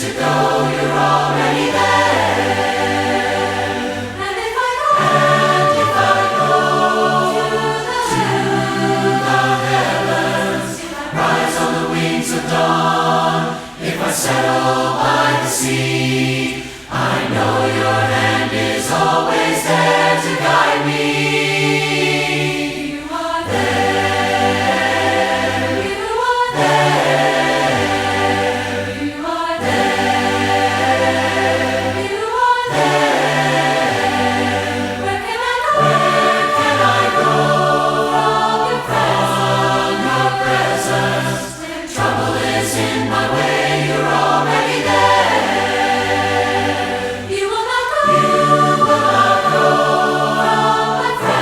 to go, you're already there. And if I go to the heavens, rise on the wings of dawn, if I settle by the sea, I know your hand is always there to guide me. You are there, you are there, you are there, you are there. Where can I go from your presence? Trouble is in my way, you're already there. You will not go from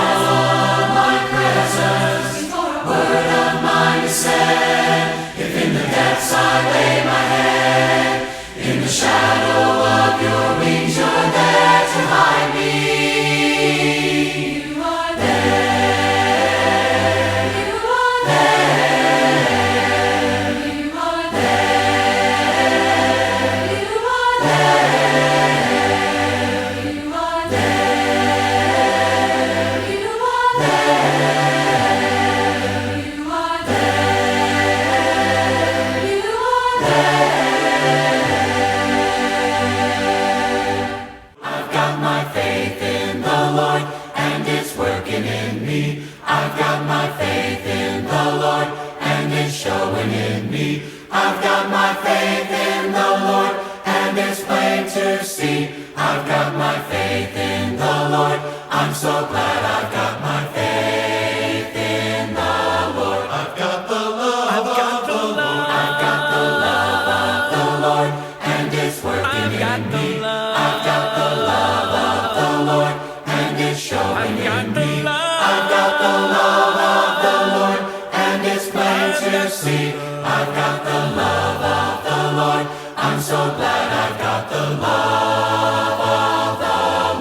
my presence. Before a word of mine is said, if in the depths I lay my head, in the shadow of your wings you're there to hide me. You are there, you are there, you are there, you are there, you are there, you are there, you are there, you are there. I've got my faith in the Lord, and it's working in me. I've got my faith in the Lord, and it's showing in me. I've got my faith in the Lord, and it's plain to see. I've got my faith in the Lord. I'm so glad I've got my faith in the Lord. I've got the love of the Lord. I've got the love of the Lord, and it's working in me. I've got the love of the Lord, and it's showing in me. I've got the love of the Lord, and it's plain to see. I've got the love of the Lord. I'm so glad I've got the love of the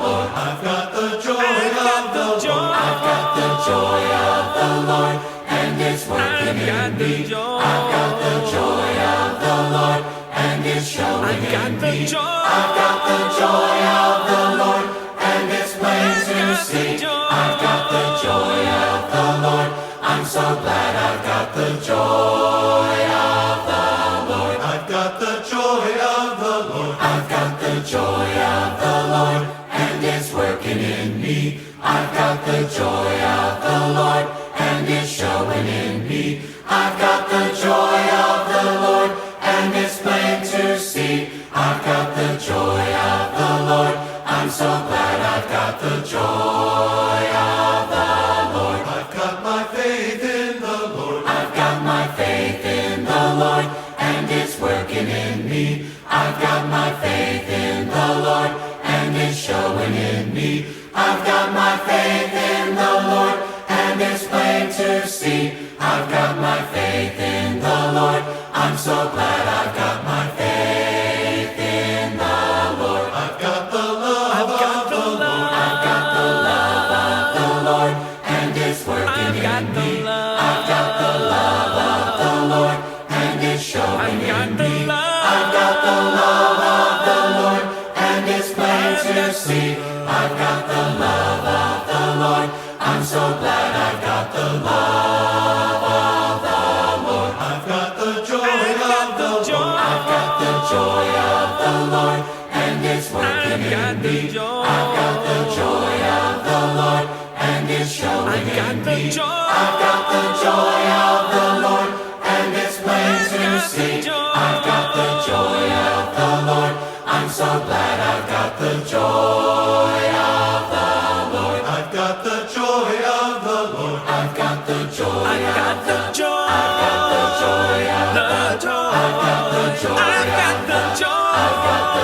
Lord. I've got the joy of the Lord. I've got the joy of the Lord, and it's working in me. I've got the joy of the Lord, and it's showing in me. I've got the joy of the Lord, and it's plain to see. I've got the joy of the Lord. I'm so glad I've got the joy of the Lord. I've got the joy of the Lord. I've got the joy of the Lord, and it's working in me. I've got the joy of the Lord, and it's showing in me. I've got the joy of the Lord, and it's plain to see. I've got the joy of the Lord. I'm so glad I've got the joy of the Lord. I've got my faith in the Lord. I've got my faith in the Lord, and it's working in me. I've got my faith in the Lord, and it's showing in me. I've got my faith in the Lord, and it's plain to see. I've got my faith in the Lord. I'm so glad I've got my faith in the Lord. I've got the love of the Lord. I've got the love of the Lord, and it's working in me. I've got the love of the Lord, and it's showing in me. I've got the love of the Lord, and it's plain to see. I've got the love of the Lord. I'm so glad I've got the love of the Lord. I've got the joy of the Lord. I've got the joy of the Lord, and it's working in me. I've got the joy of the Lord, and it's showing in me. I've got the joy of the Lord, and it's plain to see. I've got the joy of the Lord. I'm so glad I've got the joy of the Lord. I've got the joy of the Lord. I've got the joy of the Lord. I've got the joy of the Lord. I've got the joy of the Lord. I've got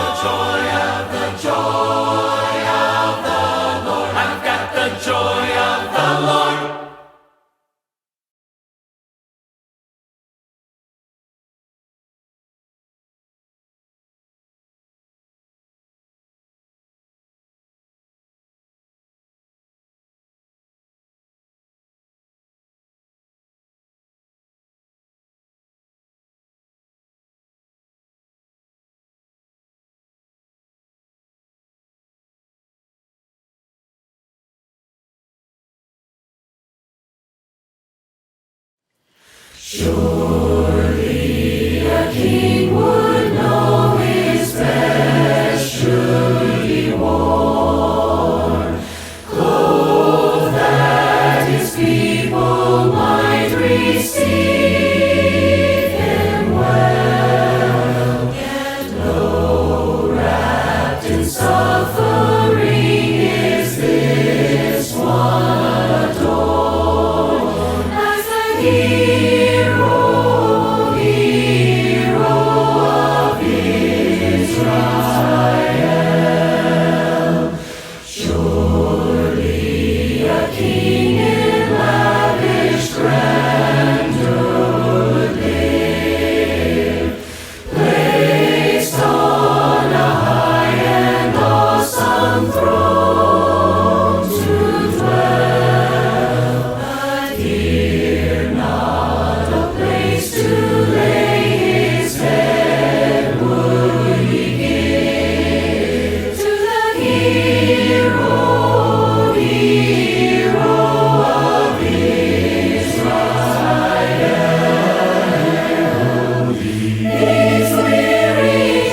the joy of the Lord. I've got the joy of the Lord. Surely a king would know his best should he warn, clothed that his people might receive him well. Yet though wrapped in suffering is this one adorned as the hero of Israel. Surely a king in lavish grandeur would live, placed on a high and awesome throne to dwell. But here not a place to lay his head would he give to the hero of Israel. He's weary,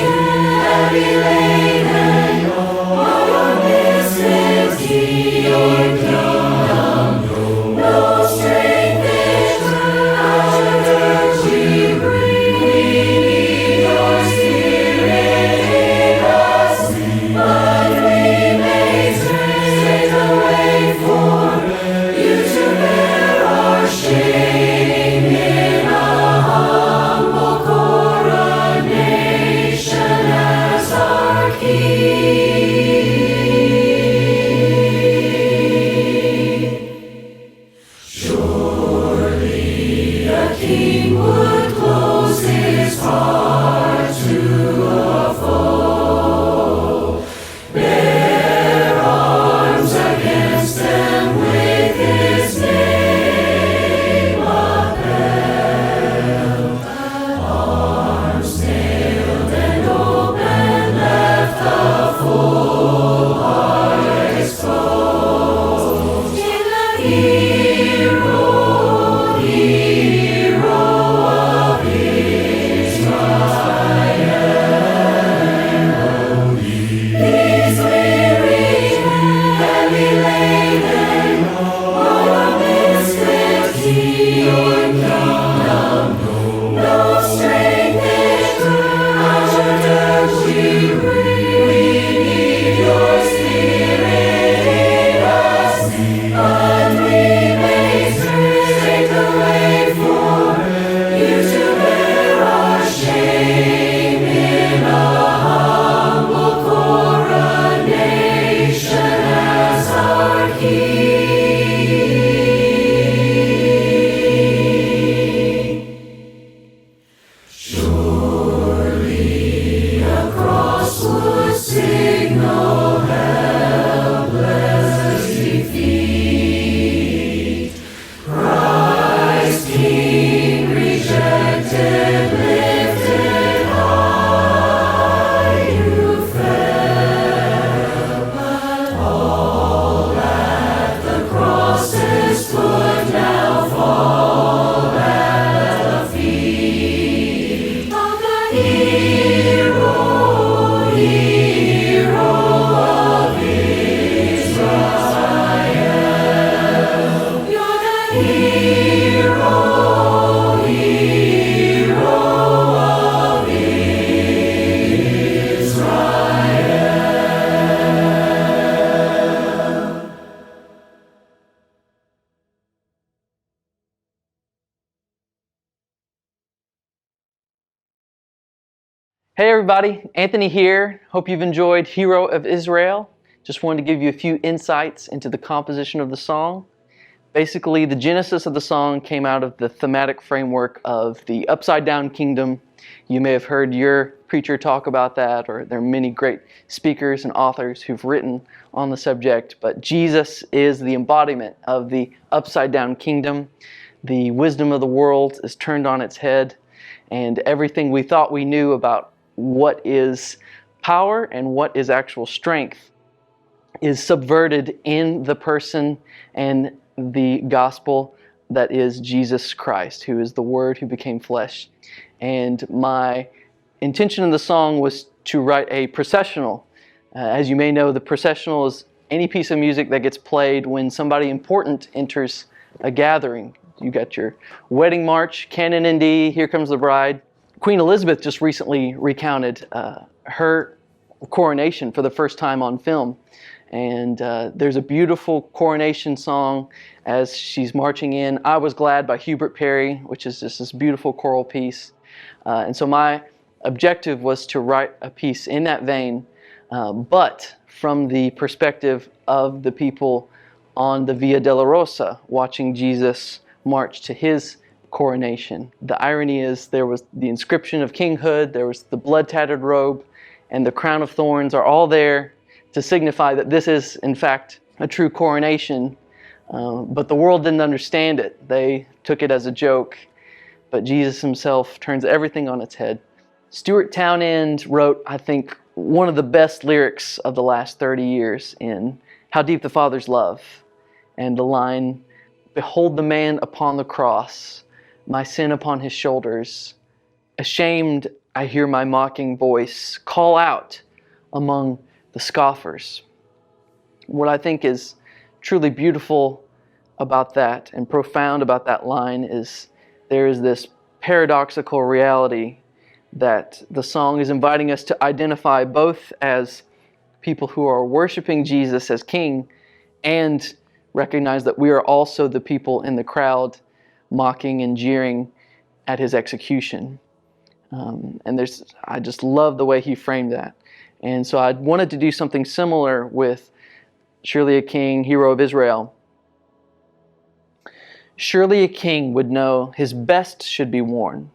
heavy laden, your misfits keep your kingdom. No strength is ours we bring. We need your spirit in us, but we may stray away for you to bear our shame in a humble coronation as our King. Surely a king would close his heart to a foe, bear arms against them with his name upheld. Arms nailed and open left the full heart exposed. In the hero of Israel. He's weary, heavy laden, your misfits keep your kingdom. No strength is ours we bring. We need your spirit in us, but we may stray away for you to bear our shame in a humble coronation as our King. Surely a cross would signal helpless defeat. Christ King rejected, lifted high, you fell. But all at the cross's foot now fall at the feet of the hero of Israel. You're the hero of Israel. Hey everybody, Anthony here. Hope you've enjoyed Hero of Israel. Just wanted to give you a few insights into the composition of the song. Basically, the genesis of the song came out of the thematic framework of the upside down kingdom. You may have heard your preacher talk about that, or there are many great speakers and authors who've written on the subject, but Jesus is the embodiment of the upside down kingdom. The wisdom of the world is turned on its head, and everything we thought we knew about what is power and what is actual strength is subverted in the person and the gospel that is Jesus Christ, who is the Word who became flesh. And my intention in the song was to write a processional. As you may know, the processional is any piece of music that gets played when somebody important enters a gathering. You got your wedding march, Canon in D, Here Comes the Bride. Queen Elizabeth just recently recounted her coronation for the first time on film. And there's a beautiful coronation song as she's marching in, I Was Glad by Hubert Parry, which is just this beautiful choral piece. And so my objective was to write a piece in that vein, but from the perspective of the people on the Via Dolorosa watching Jesus march to his coronation. The irony is there was the inscription of kinghood, there was the blood-tattered robe, and the crown of thorns are all there to signify that this is, in fact, a true coronation. But the world didn't understand it. They took it as a joke. But Jesus himself turns everything on its head. Stuart Townend wrote, I think, one of the best lyrics of the last 30 years in How Deep the Father's Love. And the line, behold the man upon the cross, my sin upon his shoulders. Ashamed, I hear my mocking voice call out among the scoffers. What I think is truly beautiful about that and profound about that line is there is this paradoxical reality that the song is inviting us to identify both as people who are worshiping Jesus as King and recognize that we are also the people in the crowd mocking and jeering at his execution. I just love the way he framed that. And so I wanted to do something similar with Surely a King, Hero of Israel. Surely a king would know his best should be worn,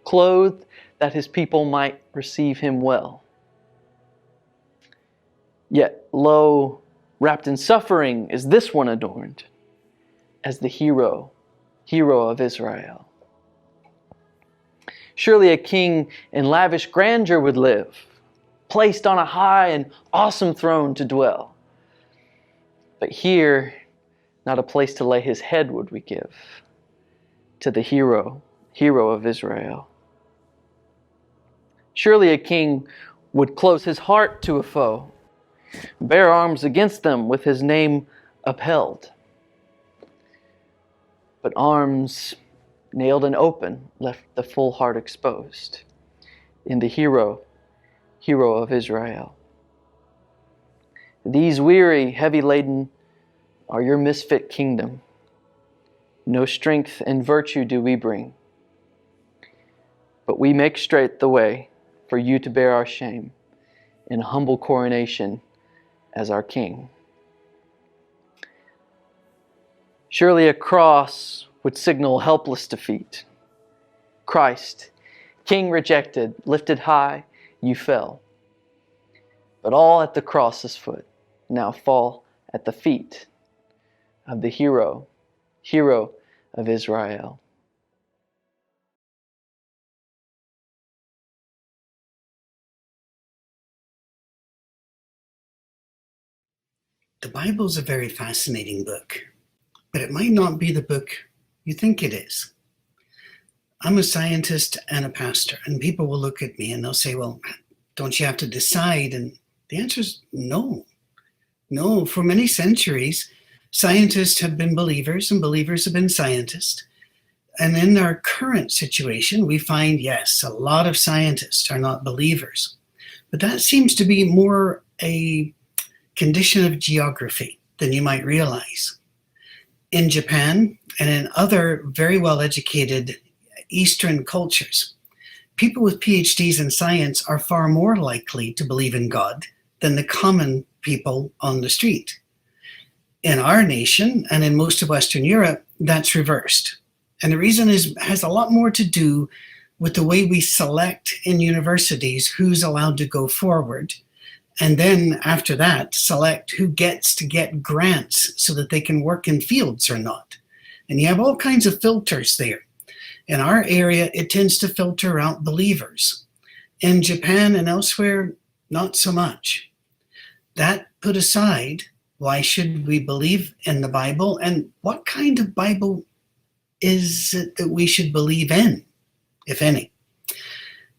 clothed that his people might receive him well. Yet, lo, wrapped in suffering is this one adorned as the hero of Israel. Surely a king in lavish grandeur would live, placed on a high and awesome throne to dwell. But here, not a place to lay his head would we give to the hero of Israel. Surely a king would close his heart to a foe, bear arms against them with his name upheld. But arms nailed and open left the full heart exposed in the hero of Israel. These weary, heavy laden are your misfit kingdom. No strength and virtue do we bring, but we make straight the way for you to bear our shame in humble coronation as our King. Surely a cross would signal helpless defeat. Christ, King rejected, lifted high, you fell. But all at the cross's foot now fall at the feet of the hero of Israel. The Bible is a very fascinating book, but it might not be the book you think it is. I'm a scientist and a pastor, and people will look at me and they'll say, well, don't you have to decide? And the answer is no. No, for many centuries, scientists have been believers and believers have been scientists. And in our current situation, we find, yes, a lot of scientists are not believers. But that seems to be more a condition of geography than you might realize. In Japan and in other very well-educated Eastern cultures, people with PhDs in science are far more likely to believe in God than the common people on the street. In our nation and in most of Western Europe, that's reversed. And the reason has a lot more to do with the way we select in universities who's allowed to go forward. And then after that, select who gets to get grants so that they can work in fields or not. And you have all kinds of filters there. In our area, it tends to filter out believers. In Japan and elsewhere, not so much. That put aside, Why should we believe in the Bible? And what kind of Bible is it that we should believe in, if any?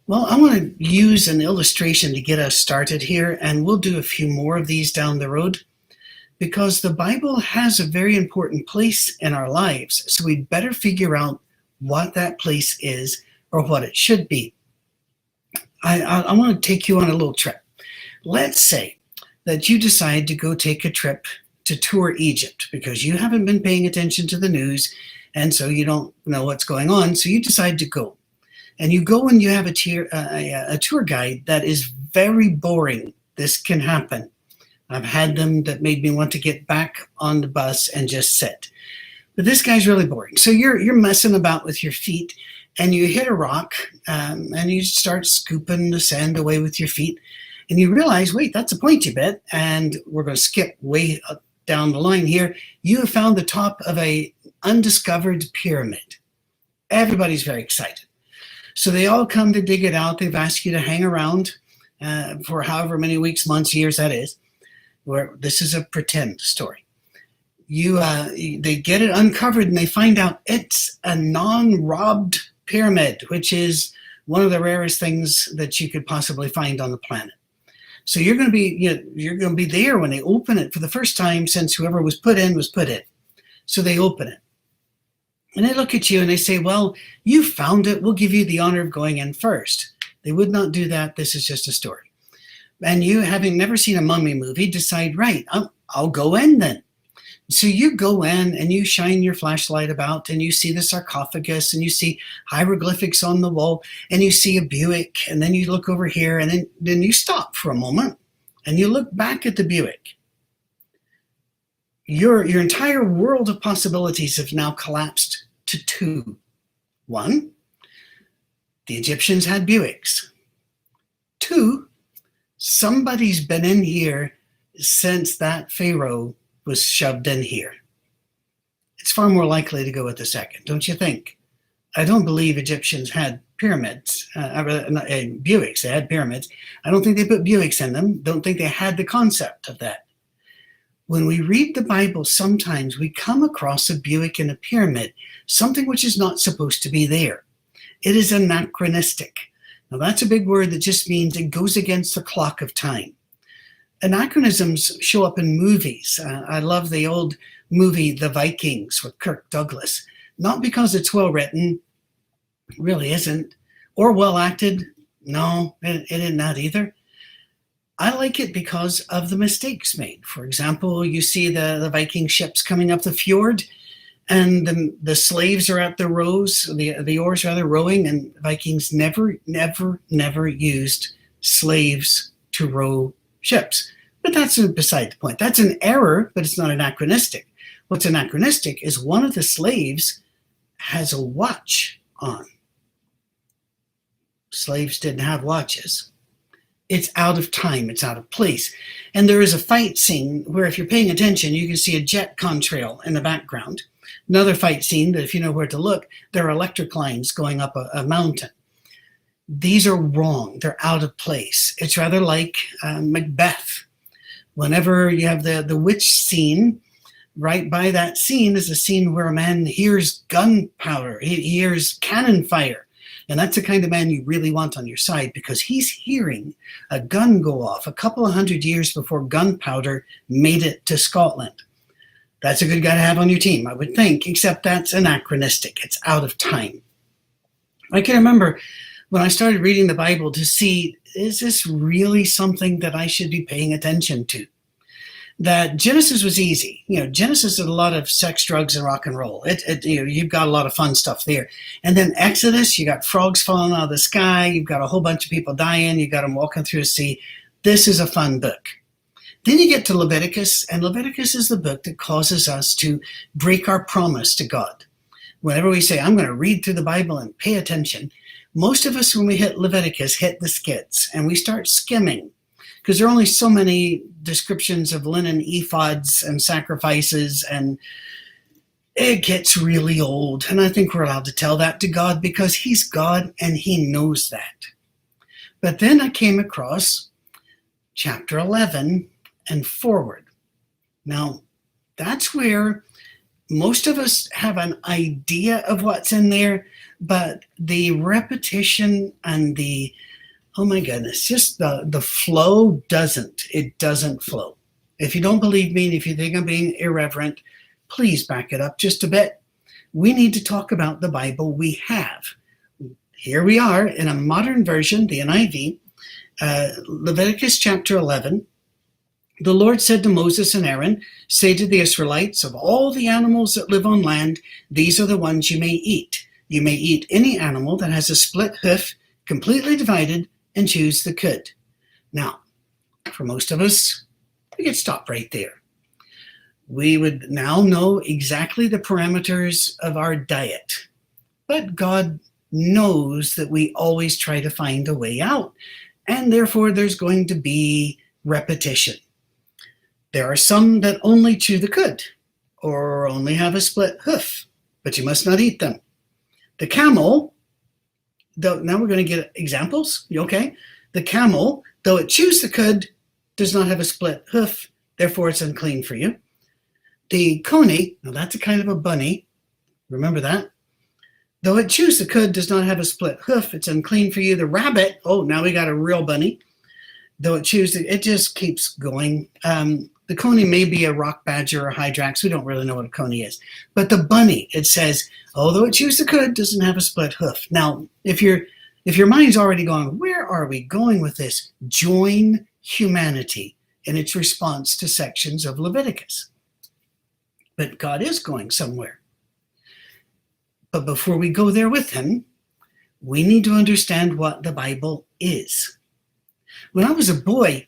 Well, I want to use an illustration to get us started here, and we'll do a few more of these down the road, because the Bible has a very important place in our lives, so we'd better figure out what that place is or what it should be. I want to take you on a little trip. Let's say that you decide to go take a trip to tour Egypt because you haven't been paying attention to the news, and so you don't know what's going on, so you decide to go. And you go and you have a tour guide that is very boring. This can happen. I've had them that made me want to get back on the bus and just sit. But this guy's really boring. So you're messing about with your feet, and you hit a rock, and you start scooping the sand away with your feet, and you realize, wait, that's a pointy bit, and we're going to skip way up down the line here. You have found the top of a undiscovered pyramid. Everybody's very excited. So they all come to dig it out. They've asked you to hang around for however many weeks, months, years that is. Where this is a pretend story. They get it uncovered and they find out it's a non-robbed pyramid, which is one of the rarest things that you could possibly find on the planet. So you're going to be there when they open it for the first time since whoever was put in. So they open it. And they look at you and they say, well, you found it. We'll give you the honor of going in first. They would not do that. This is just a story. And you, having never seen a mummy movie, decide, right, I'll go in then. So you go in and you shine your flashlight about and you see the sarcophagus and you see hieroglyphics on the wall and you see a Buick, and then you look over here and then you stop for a moment and you look back at the Buick. Your entire world of possibilities have now collapsed to two. One, the Egyptians had Buicks. Two, somebody's been in here since that Pharaoh was shoved in here. It's far more likely to go with the second, don't you think? I don't believe Egyptians had pyramids, Buicks. They had pyramids. I don't think they put Buicks in them. Don't think they had the concept of that. When we read the Bible, sometimes we come across a Buick in a pyramid, something which is not supposed to be there. It is anachronistic. Now, that's a big word that just means it goes against the clock of time. Anachronisms show up in movies. I love the old movie, The Vikings, with Kirk Douglas. Not because it's well written, really isn't, or well acted. No, it isn't that either. I like it because of the mistakes made. For example, you see the Viking ships coming up the fjord, and the slaves are at the oars rather, rowing, and Vikings never used slaves to row ships. But that's beside the point. That's an error, but it's not anachronistic. What's anachronistic is one of the slaves has a watch on. Slaves didn't have watches. It's out of time, it's out of place. And there is a fight scene where, if you're paying attention, you can see a jet contrail in the background. Another fight scene that, if you know where to look, there are electric lines going up a mountain. These are wrong. They're out of place. It's rather like Macbeth. Whenever you have the witch scene, right by that scene is a scene where a man hears gunpowder. He hears cannon fire. And that's the kind of man you really want on your side, because he's hearing a gun go off a couple of hundred years before gunpowder made it to Scotland. That's a good guy to have on your team, I would think, except that's anachronistic. It's out of time. I can remember when I started reading the Bible to see, is this really something that I should be paying attention to? That Genesis was easy. Genesis had a lot of sex, drugs, and rock and roll. You've got a lot of fun stuff there. And then Exodus, you got frogs falling out of the sky. You've got a whole bunch of people dying. You got them walking through a sea. This is a fun book. Then you get to Leviticus, and Leviticus is the book that causes us to break our promise to God. Whenever we say, I'm going to read through the Bible and pay attention, most of us, when we hit Leviticus, hit the skids, and we start skimming, because there are only so many descriptions of linen ephods and sacrifices, and it gets really old. And I think we're allowed to tell that to God, because he's God and he knows that. But then I came across chapter 11 and forward. Now, that's where most of us have an idea of what's in there, but the repetition and the, oh my goodness, just the flow doesn't flow. If you don't believe me and if you think I'm being irreverent, please back it up just a bit. We need to talk about the Bible we have. Here we are in a modern version, the NIV, Leviticus chapter 11. The Lord said to Moses and Aaron, say to the Israelites, of all the animals that live on land, these are the ones you may eat. You may eat any animal that has a split hoof, completely divided, and choose the cud. Now, for most of us, we could stop right there. We would now know exactly the parameters of our diet. But God knows that we always try to find a way out, and therefore there's going to be repetition. There are some that only chew the cud or only have a split hoof, but you must not eat them. The camel, now we're going to get examples, okay? The camel, though it chews the cud, does not have a split hoof, therefore it's unclean for you. The coney, now that's a kind of a bunny, remember that? Though it chews the cud, does not have a split hoof, it's unclean for you. The rabbit, oh, now we got a real bunny. Though it chews, it just keeps going. The coney may be a rock badger or a hydrax. We don't really know what a coney is. But the bunny, it says, although it chews the cud, doesn't have a split hoof. Now, if your mind's already gone, where are we going with this? Join humanity in its response to sections of Leviticus. But God is going somewhere. But before we go there with him, we need to understand what the Bible is. When I was a boy,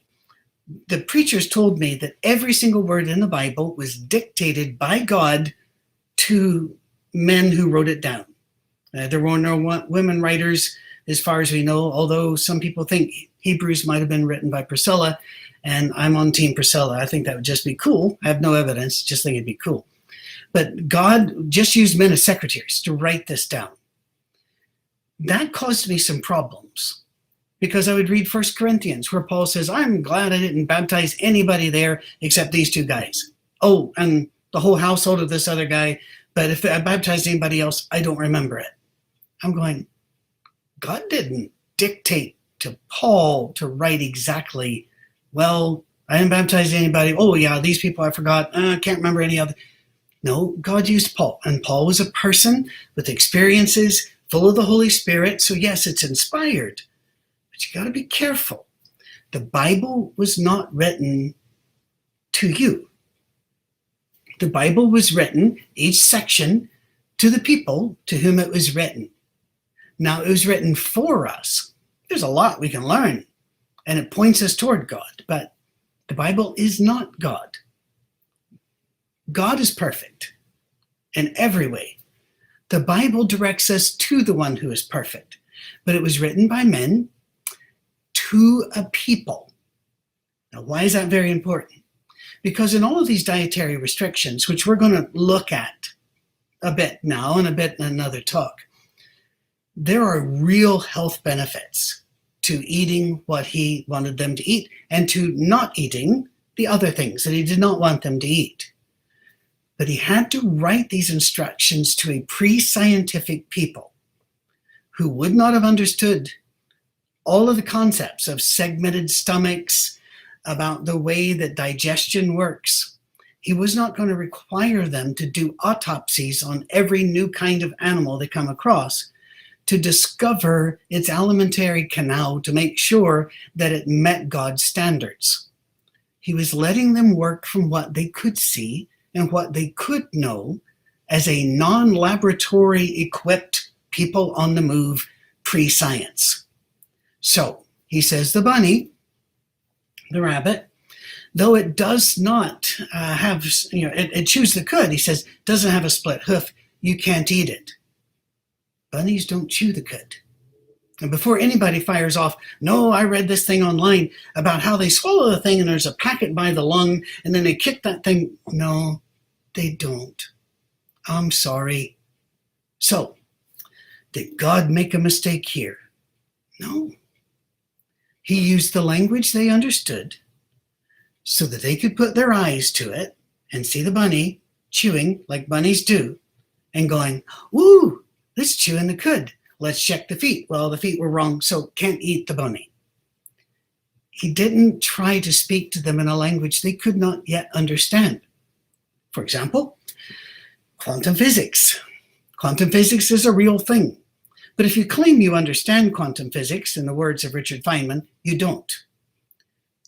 the preachers told me that every single word in the Bible was dictated by God to men who wrote it down. There were no women writers, as far as we know, although some people think Hebrews might have been written by Priscilla, and I'm on Team Priscilla. I think that would just be cool. I have no evidence, just think it'd be cool. But God just used men as secretaries to write this down. That caused me some problems, because I would read 1 Corinthians where Paul says, I'm glad I didn't baptize anybody there except these two guys. Oh, and the whole household of this other guy, but if I baptized anybody else, I don't remember it. I'm going, God didn't dictate to Paul to write exactly, well, I didn't baptize anybody. Oh yeah, these people I forgot. I can't remember any other. No, God used Paul, and Paul was a person with experiences, full of the Holy Spirit. So yes, it's inspired, but you got to be careful. The Bible was not written to you. The Bible was written, each section, to the people to whom it was written. Now, it was written for us. There's a lot we can learn, and it points us toward God, but the Bible is not God. God is perfect in every way. The Bible directs us to the one who is perfect, but it was written by men to a people. Now, why is that very important? Because in all of these dietary restrictions, which we're going to look at a bit now and a bit in another talk, there are real health benefits to eating what he wanted them to eat and to not eating the other things that he did not want them to eat. But he had to write these instructions to a pre-scientific people who would not have understood all of the concepts of segmented stomachs, about the way that digestion works. He was not going to require them to do autopsies on every new kind of animal they come across to discover its alimentary canal to make sure that it met God's standards. He was letting them work from what they could see and what they could know as a non-laboratory equipped people on the move pre-science. So he says the bunny, the rabbit, though it does not have, it chews the cud, he says, doesn't have a split hoof, you can't eat it. Bunnies don't chew the cud. And before anybody fires off, no, I read this thing online about how they swallow the thing and there's a packet by the lung and then they kick that thing. No, they don't. I'm sorry. So, did God make a mistake here? No. He used the language they understood so that they could put their eyes to it and see the bunny chewing like bunnies do and going, "Ooh, let's chew in the cud. Let's check the feet." Well, the feet were wrong, so can't eat the bunny. He didn't try to speak to them in a language they could not yet understand. For example, quantum physics. Quantum physics is a real thing. But if you claim you understand quantum physics, in the words of Richard Feynman, you don't.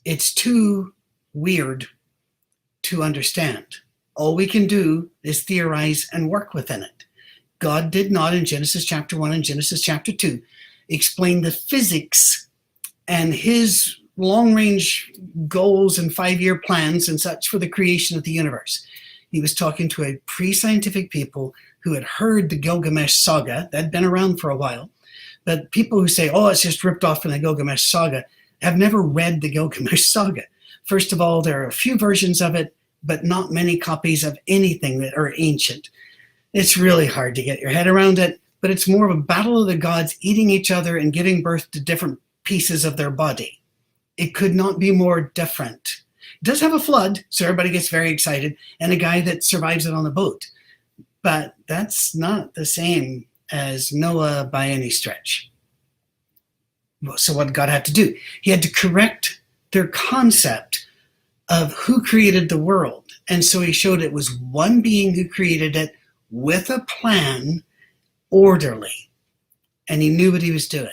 It's too weird to understand. All we can do is theorize and work within it. God did not, in Genesis chapter 1 and Genesis chapter 2, explain the physics and his long-range goals and 5-year plans and such for the creation of the universe. He was talking to a pre-scientific people who had heard the Gilgamesh saga. That had been around for a while. But people who say, oh, it's just ripped off from the Gilgamesh saga, have never read the Gilgamesh saga. First of all, there are a few versions of it, but not many copies of anything that are ancient. It's really hard to get your head around it, but it's more of a battle of the gods eating each other and giving birth to different pieces of their body. It could not be more different. It does have a flood, so everybody gets very excited, and a guy that survives it on a boat. But that's not the same as Noah by any stretch. So what did God have to do? He had to correct their concept of who created the world. And so he showed it was one being who created it with a plan, orderly. And he knew what he was doing.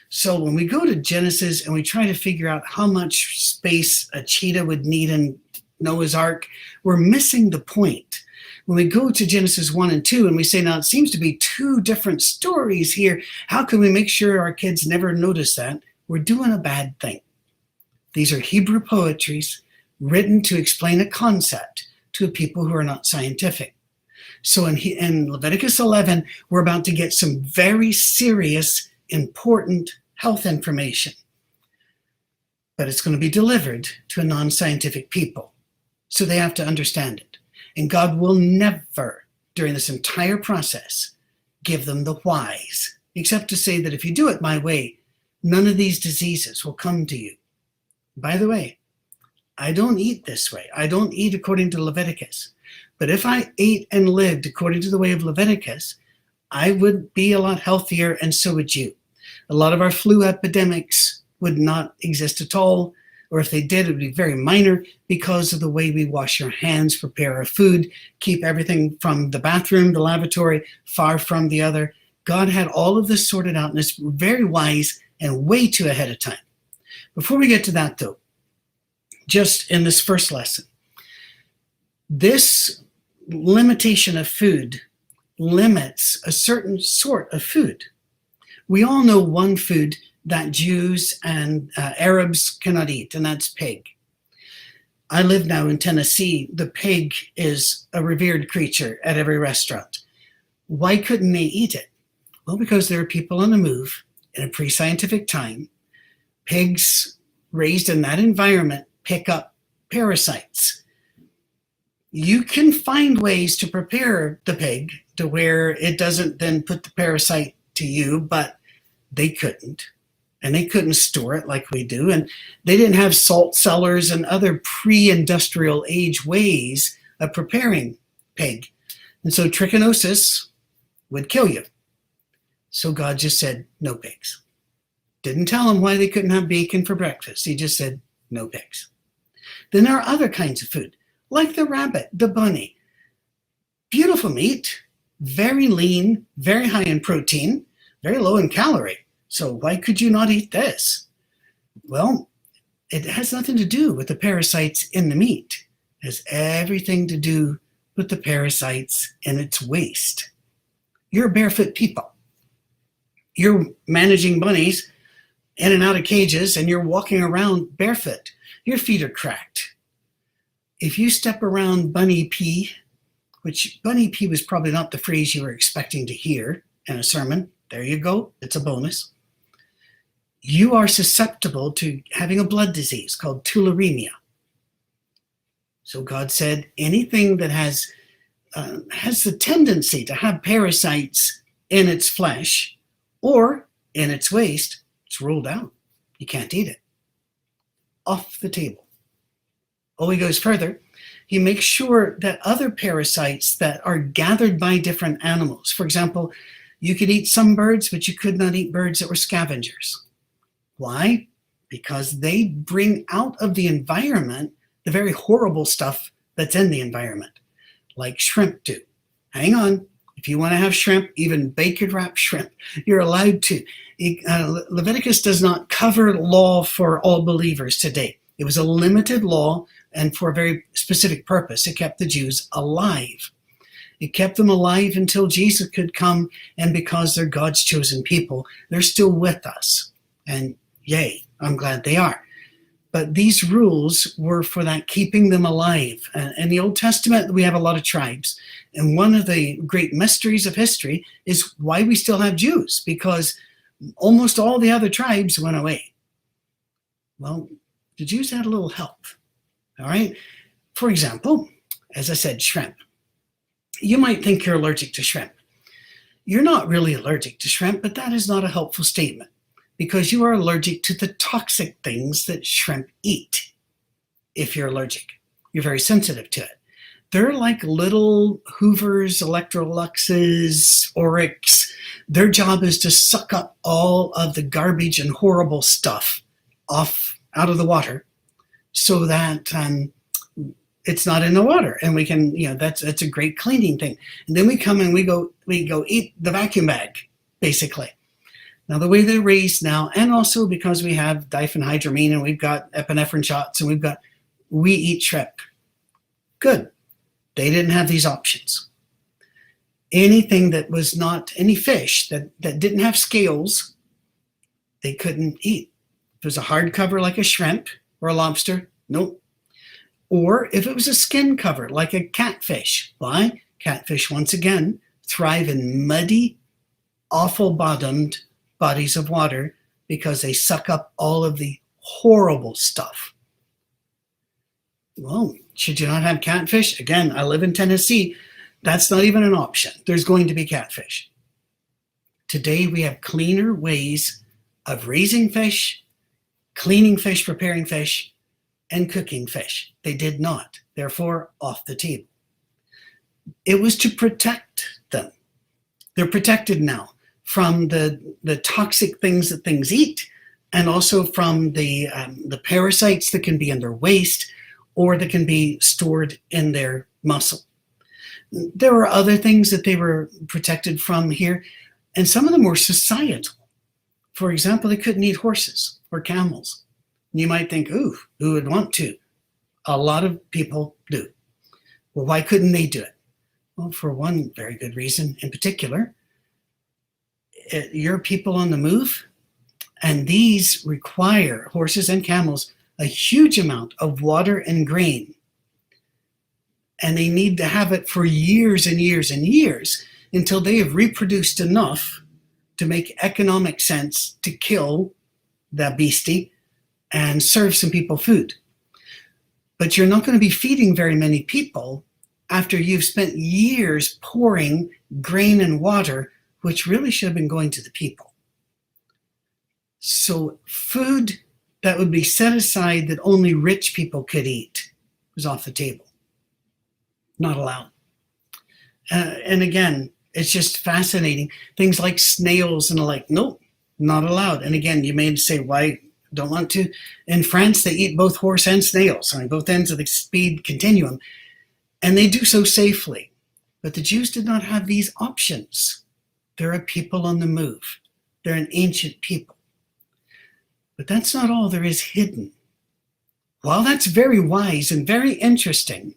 So when we go to Genesis and we try to figure out how much space a cheetah would need in Noah's Ark, we're missing the point. When we go to Genesis 1 and 2 and we say, now it seems to be two different stories here, how can we make sure our kids never notice that? We're doing a bad thing. These are Hebrew poetries written to explain a concept to people who are not scientific. So in Leviticus 11, we're about to get some very serious, important health information. But it's going to be delivered to a non-scientific people. So they have to understand it. And God will never, during this entire process, give them the whys, except to say that if you do it my way, none of these diseases will come to you. By the way, I don't eat this way. I don't eat according to Leviticus. But if I ate and lived according to the way of Leviticus, I would be a lot healthier, and so would you. A lot of our flu epidemics would not exist at all, or if they did, it would be very minor because of the way we wash our hands, prepare our food, keep everything from the bathroom, the lavatory, far from the other. God had all of this sorted out, and it's very wise and way too ahead of time. Before we get to that, though, just in this first lesson, this limitation of food limits a certain sort of food. We all know one food that Jews and Arabs cannot eat, and that's pig. I live now in Tennessee. The pig is a revered creature at every restaurant. Why couldn't they eat it? Well, because there are people on the move in a pre-scientific time. Pigs raised in that environment pick up parasites. You can find ways to prepare the pig to where it doesn't then put the parasite to you, but they couldn't. And they couldn't store it like we do. And they didn't have salt cellars and other pre-industrial age ways of preparing pig. And so trichinosis would kill you. So God just said, no pigs. Didn't tell them why they couldn't have bacon for breakfast. He just said, no pigs. Then there are other kinds of food, like the rabbit, the bunny. Beautiful meat, very lean, very high in protein, very low in calorie. So why could you not eat this? Well, it has nothing to do with the parasites in the meat. It has everything to do with the parasites in its waste. You're barefoot people. You're managing bunnies in and out of cages, and you're walking around barefoot. Your feet are cracked. If you step around bunny pee, which bunny pee was probably not the phrase you were expecting to hear in a sermon, there you go, it's a bonus. You are susceptible to having a blood disease called tularemia. So God said anything that has the tendency to have parasites in its flesh or in its waste, it's ruled out. You can't eat it. Off the table. Oh, he goes further. He makes sure that other parasites that are gathered by different animals, for example, you could eat some birds, but you could not eat birds that were scavengers. Why? Because they bring out of the environment the very horrible stuff that's in the environment, like shrimp do. Hang on. If you want to have shrimp, even bacon wrapped shrimp, you're allowed to. Leviticus does not cover law for all believers today. It was a limited law and for a very specific purpose. It kept the Jews alive. It kept them alive until Jesus could come, and because they're God's chosen people, they're still with us. And yay, I'm glad they are. But these rules were for that, keeping them alive. In the Old Testament, we have a lot of tribes. And one of the great mysteries of history is why we still have Jews, because almost all the other tribes went away. Well, the Jews had a little help. All right. For example, as I said, shrimp. You might think you're allergic to shrimp. You're not really allergic to shrimp, but that is not a helpful statement, because you are allergic to the toxic things that shrimp eat. If you're allergic, you're very sensitive to it. They're like little Hoovers, Electroluxes, Oryx. Their job is to suck up all of the garbage and horrible stuff out of the water, so that it's not in the water, and we can, that's a great cleaning thing. And then we come and we go eat the vacuum bag, basically. Now, the way they're raised now, and also because we have diphenhydramine and we've got epinephrine shots and we eat shrimp. Good. They didn't have these options. Anything that was not, any fish that didn't have scales, they couldn't eat. If it was a hard cover like a shrimp or a lobster, nope. Or if it was a skin cover like a catfish. Why? Catfish, once again, thrive in muddy, awful bottomed bodies of water because they suck up all of the horrible stuff. Well, should you not have catfish? Again, I live in Tennessee. That's not even an option. There's going to be catfish. Today, we have cleaner ways of raising fish, cleaning fish, preparing fish, and cooking fish. They did not. Therefore, off the table. It was to protect them. They're protected now from the toxic things that things eat, and also from the parasites that can be in their waste or that can be stored in their muscle. There were other things that they were protected from here, and some of them were societal. For example, they couldn't eat horses or camels. You might think, ooh, who would want to? A lot of people do. Well, why couldn't they do it? Well, for one very good reason in particular. You're people on the move, and these require, horses and camels, a huge amount of water and grain. And they need to have it for years and years and years until they have reproduced enough to make economic sense to kill the beastie and serve some people food. But you're not going to be feeding very many people after you've spent years pouring grain and water, which really should have been going to the people. So food that would be set aside that only rich people could eat was off the table. Not allowed. And again, it's just fascinating. Things like snails and the like, nope, not allowed. And again, you may say, why don't want to? In France, they eat both horse and snails on both ends of the speed continuum, and they do so safely. But the Jews did not have these options. They're a people on the move. They're an ancient people. But that's not all there is hidden. While that's very wise and very interesting,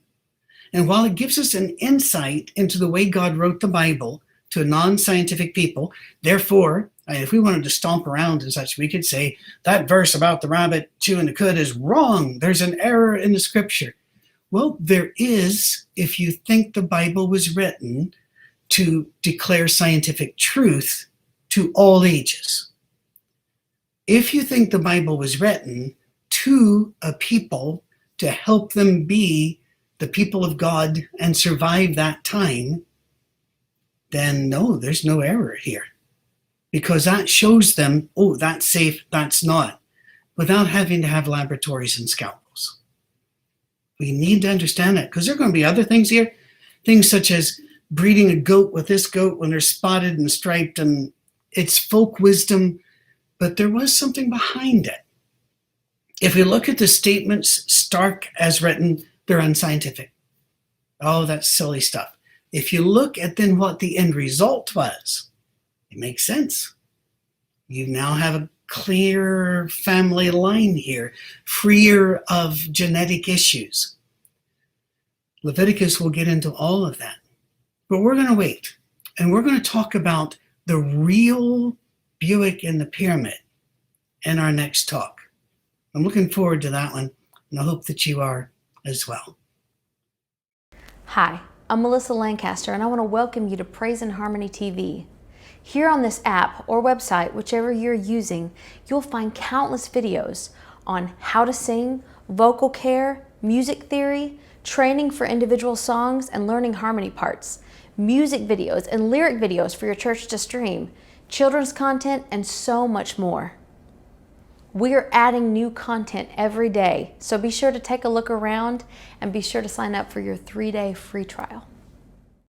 and while it gives us an insight into the way God wrote the Bible to a non-scientific people, therefore, if we wanted to stomp around and such, we could say that verse about the rabbit chewing the cud is wrong. There's an error in the scripture. Well, there is, if you think the Bible was written to declare scientific truth to all ages. If you think the Bible was written to a people to help them be the people of God and survive that time, then no, there's no error here. Because that shows them, oh, that's safe, that's not, without having to have laboratories and scalpels. We need to understand that because there are going to be other things here. Things such as breeding a goat with this goat when they're spotted and striped, and it's folk wisdom, but there was something behind it. If we look at the statements stark as written, they're unscientific. Oh, that's silly stuff. If you look at then what the end result was, it makes sense. You now have a clear family line here, freer of genetic issues. Leviticus will get into all of that. But we're going to wait, and we're going to talk about the real Buick in the pyramid in our next talk. I'm looking forward to that one, and I hope that you are as well. Hi, I'm Melissa Lancaster, and I want to welcome you to Praise and Harmony TV. Here on this app or website, whichever you're using, you'll find countless videos on how to sing, vocal care, music theory, training for individual songs, and learning harmony parts, music videos and lyric videos for your church to stream, children's content, and so much more. We are adding new content every day, so be sure to take a look around and be sure to sign up for your 3-day free trial.